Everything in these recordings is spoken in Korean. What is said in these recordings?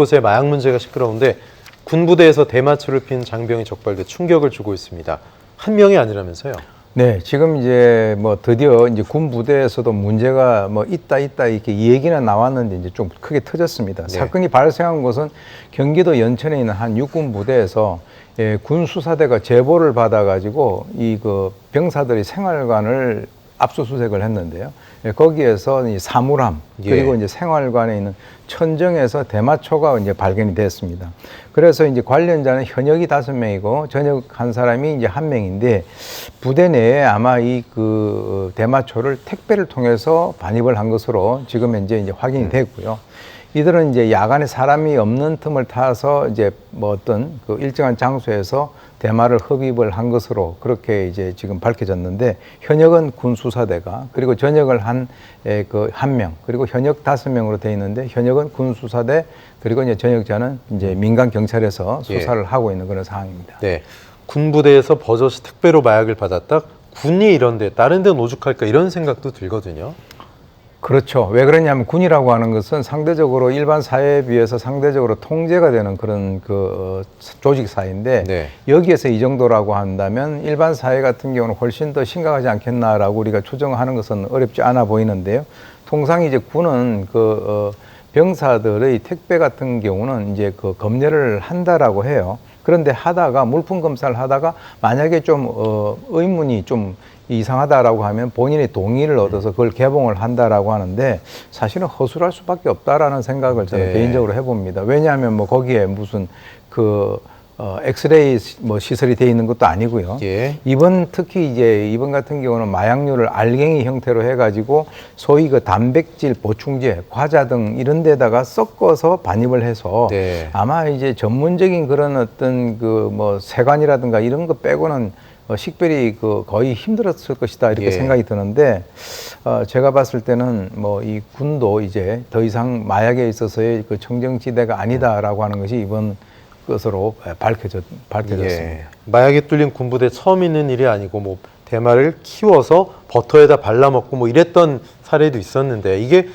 곳곳에 마약 문제가 시끄러운데 군부대에서 대마초를 피운 장병이 적발돼 충격을 주고 있습니다. 한 명이 아니라면서요? 네, 지금 이제 뭐 드디어 이제 군 부대에서도 문제가 뭐 있다 이렇게 얘기는 나왔는데 이제 좀 크게 터졌습니다. 네. 사건이 발생한 곳은 경기도 연천에 있는 한 육군 부대에서 군 수사대가 제보를 받아가지고 이 그 병사들의 생활관을 압수수색을 했는데요. 거기에서 이 사물함 그리고 이제 생활관에 있는 천정에서 대마초가 이제 발견이 됐습니다. 그래서 이제 관련자는 현역이 5명이고 전역 한 사람이 이제 1명인데 부대 내에 아마 이 그 대마초를 택배를 통해서 반입을 한 것으로 지금 현재 이제 확인이 됐고요. 이들은 이제 야간에 사람이 없는 틈을 타서 이제 뭐 어떤 그 일정한 장소에서 대마를 흡입을 한 것으로 그렇게 이제 지금 밝혀졌는데 현역은 군 수사대가 그리고 전역을 한 명 그리고 현역 5명으로 돼 있는데 현역은 군 수사대 그리고 이제 전역자는 이제 민간 경찰에서 수사를 하고 있는 그런 상황입니다. 네, 군부대에서 버젓이 택배로 마약을 받았다. 군이 이런데 다른 데는 오죽할까 이런 생각도 들거든요. 그렇죠. 왜 그러냐면 군이라고 하는 것은 상대적으로 일반 사회에 비해서 상대적으로 통제가 되는 그런 그 조직 사회인데 네. 여기에서 이 정도라고 한다면 일반 사회 같은 경우는 훨씬 더 심각하지 않겠나라고 우리가 추정하는 것은 어렵지 않아 보이는데요. 통상 이제 군은 병사들의 택배 같은 경우는 이제 그 검열을 한다라고 해요. 그런데 하다가 물품 검사를 하다가 만약에 좀 의문이 좀 이상하다라고 하면 본인의 동의를 얻어서 그걸 개봉을 한다라고 하는데 사실은 허술할 수밖에 없다라는 생각을 저는 개인적으로 해봅니다. 왜냐하면 뭐 거기에 무슨 엑스레이 뭐 시설이 돼 있는 것도 아니고요. 특히 이제 이번 같은 경우는 마약류를 알갱이 형태로 해가지고 소위 그 단백질 보충제, 과자 등 이런 데다가 섞어서 반입을 해서 아마 이제 전문적인 그런 어떤 그 뭐 세관이라든가 이런 거 빼고는 식별이 거의 힘들었을 것이다 이렇게 생각이 드는데 제가 봤을 때는 뭐 이 군도 이제 더 이상 마약에 있어서의 그 청정지대가 아니다라고 하는 것이 이번 것으로 밝혀졌습니다. 마약에 뚫린 군부대 처음 있는 일이 아니고 뭐 대마를 키워서 버터에다 발라 먹고 뭐 이랬던 사례도 있었는데 이게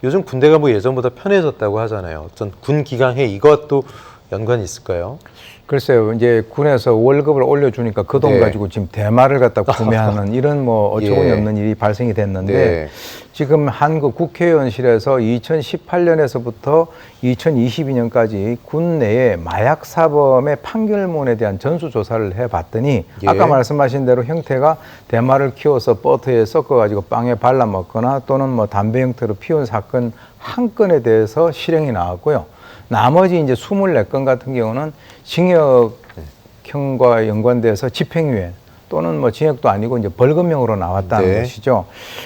요즘 군대가 뭐 예전보다 편해졌다고 하잖아요. 어떤 군 기강회 이것도 연관이 있을까요? 글쎄요, 이제 군에서 월급을 올려주니까 그 돈 가지고 지금 대마를 갖다 구매하는 이런 뭐 어처구니 없는 일이 발생이 됐는데 지금 한국 국회의원실에서 2018년에서부터 2022년까지 군 내에 마약 사범의 판결문에 대한 전수조사를 해봤더니 아까 말씀하신 대로 형태가 대마를 키워서 버터에 섞어가지고 빵에 발라 먹거나 또는 뭐 담배 형태로 피운 사건 한 건에 대해서 실형이 나왔고요. 나머지 이제 24건 같은 경우는 징역형과 연관돼서 집행유예 또는 뭐 징역도 아니고 이제 벌금형으로 나왔다는 것이죠.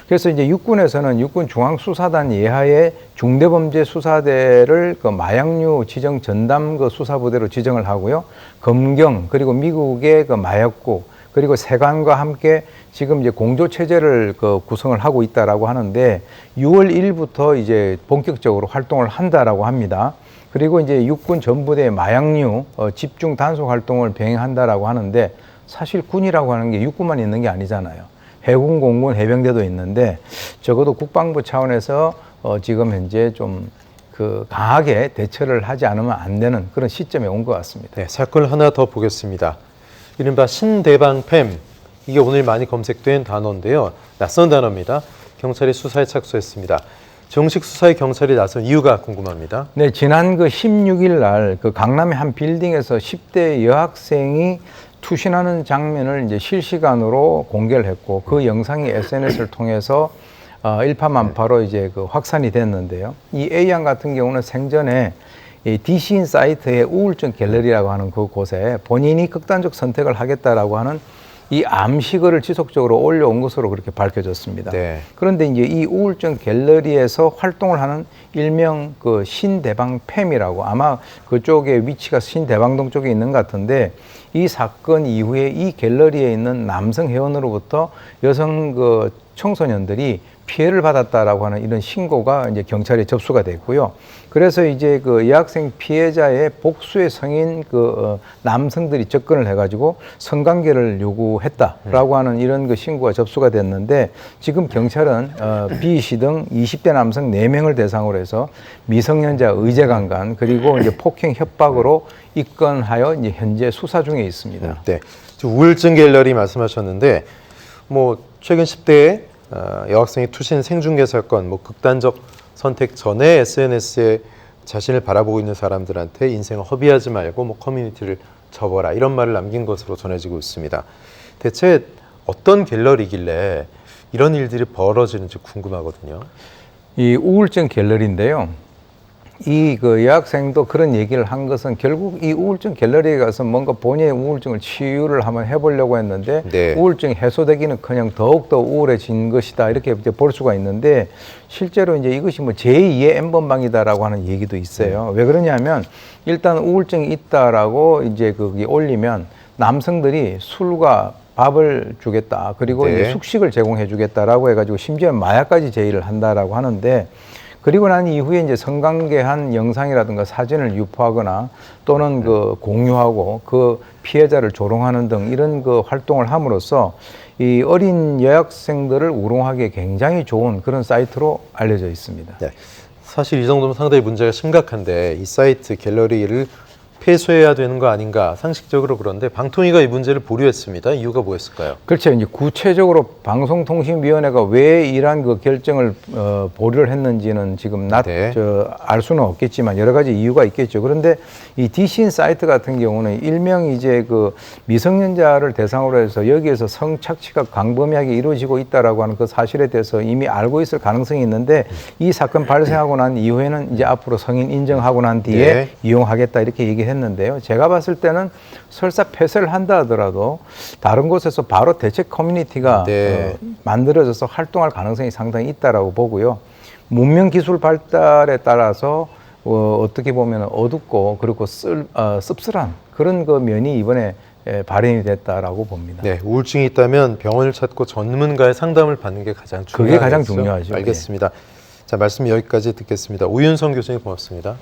그래서 이제 육군에서는 육군중앙수사단 예하의 중대범죄수사대를 그 마약류 지정 전담 그 수사부대로 지정을 하고요. 검경 그리고 미국의 그 마약국 그리고 세관과 함께 지금 이제 공조체제를 구성을 하고 있다라고 하는데 6월 1일부터 이제 본격적으로 활동을 한다라고 합니다. 그리고 이제 육군 전부대 마약류 집중 단속 활동을 병행한다라고 하는데 사실 군이라고 하는 게 육군만 있는 게 아니잖아요. 해군, 공군, 해병대도 있는데 적어도 국방부 차원에서 지금 현재 좀 강하게 대처를 하지 않으면 안 되는 그런 시점에 온 것 같습니다. 네, 사건을 하나 더 보겠습니다. 이른바 신대방팸 이게 오늘 많이 검색된 단어인데요. 낯선 단어입니다. 경찰이 수사에 착수했습니다. 정식 수사에 경찰이 나선 이유가 궁금합니다. 네, 지난 16일 날 강남의 한 빌딩에서 10대 여학생이 투신하는 장면을 이제 실시간으로 공개를 했고 그 영상이 SNS를 통해서 일파만파로 이제 확산이 됐는데요. 이 A양 같은 경우는 생전에 이 DC인 사이트의 우울증 갤러리라고 하는 그곳에 본인이 극단적 선택을 하겠다라고 하는 이 암시글을 지속적으로 올려온 것으로 그렇게 밝혀졌습니다. 그런데 이제 이 우울증 갤러리에서 활동을 하는 일명 신대방팸이라고 아마 그쪽에 위치가 신대방동 쪽에 있는 것 같은데 이 사건 이후에 이 갤러리에 있는 남성 회원으로부터 여성 청소년들이 피해를 받았다라고 하는 이런 신고가 이제 경찰에 접수가 됐고요. 그래서 이제 그 여학생 피해자의 복수의 성인 남성들이 접근을 해가지고 성관계를 요구했다라고 하는 이런 그 신고가 접수가 됐는데 지금 경찰은 B 씨 등 20대 남성 4명을 대상으로 해서 미성년자 의제강간 그리고 이제 폭행 협박으로 입건하여 이제 현재 수사 중에 있습니다. 네. 지금 우울증 갤러리 말씀하셨는데 뭐 최근 10대에 여학생이 투신 생중계 사건, 뭐 극단적 선택 전에 SNS에 자신을 바라보고 있는 사람들한테 인생을 허비하지 말고 뭐 커뮤니티를 접어라 이런 말을 남긴 것으로 전해지고 있습니다. 대체 어떤 갤러리길래 이런 일들이 벌어지는지 궁금하거든요. 이 우울증 갤러리인데요. 이 그 여학생도 그런 얘기를 한 것은 결국 이 우울증 갤러리에 가서 뭔가 본인의 우울증을 치유를 한번 해보려고 했는데 네. 우울증이 해소되기는커녕 더욱더 우울해진 것이다 이렇게 이제 볼 수가 있는데 실제로 이제 이것이 뭐 제2의 N번방이다라고 하는 얘기도 있어요. 왜 그러냐면 일단 우울증이 있다라고 이제 거기 올리면 남성들이 술과 밥을 주겠다 그리고 네. 이제 숙식을 제공해 주겠다라고 해가지고 심지어 마약까지 제의를 한다라고 하는데 그리고 난 이후에 이제 성관계한 영상이라든가 사진을 유포하거나 또는 그 공유하고 그 피해자를 조롱하는 등 이런 그 활동을 함으로써 이 어린 여학생들을 우롱하기에 굉장히 좋은 그런 사이트로 알려져 있습니다. 네. 사실 이 정도면 상당히 문제가 심각한데 이 사이트 갤러리를 폐쇄해야 되는 거 아닌가 상식적으로 그런데 방통위가 이 문제를 보류했습니다. 이유가 뭐였을까요? 그렇죠. 이제 구체적으로 방송통신위원회가 왜 이러한 그 결정을 보류를 했는지는 지금 네. 알 수는 없겠지만 여러 가지 이유가 있겠죠. 그런데 이 디신 사이트 같은 경우는 일명 이제 그 미성년자를 대상으로 해서 여기에서 성착취가 광범위하게 이루어지고 있다라고 하는 그 사실에 대해서 이미 알고 있을 가능성이 있는데 이 사건 발생하고 난 이후에는 이제 앞으로 성인 인정하고 난 뒤에 네. 이용하겠다 이렇게 얘기했는데요. 제가 봤을 때는 설사 폐쇄를 한다 하더라도 다른 곳에서 바로 대책 커뮤니티가 네. 만들어져서 활동할 가능성이 상당히 있다라고 보고요. 문명 기술 발달에 따라서 어떻게 보면 어둡고 그리고 씁쓸한 그런 그 면이 이번에 발현이 됐다라고 봅니다. 네, 우울증이 있다면 병원을 찾고 전문가의 상담을 받는 게 가장 중요하죠. 그게 가장 중요하죠. 알겠습니다. 자, 말씀 여기까지 듣겠습니다. 우윤성 교수님 고맙습니다.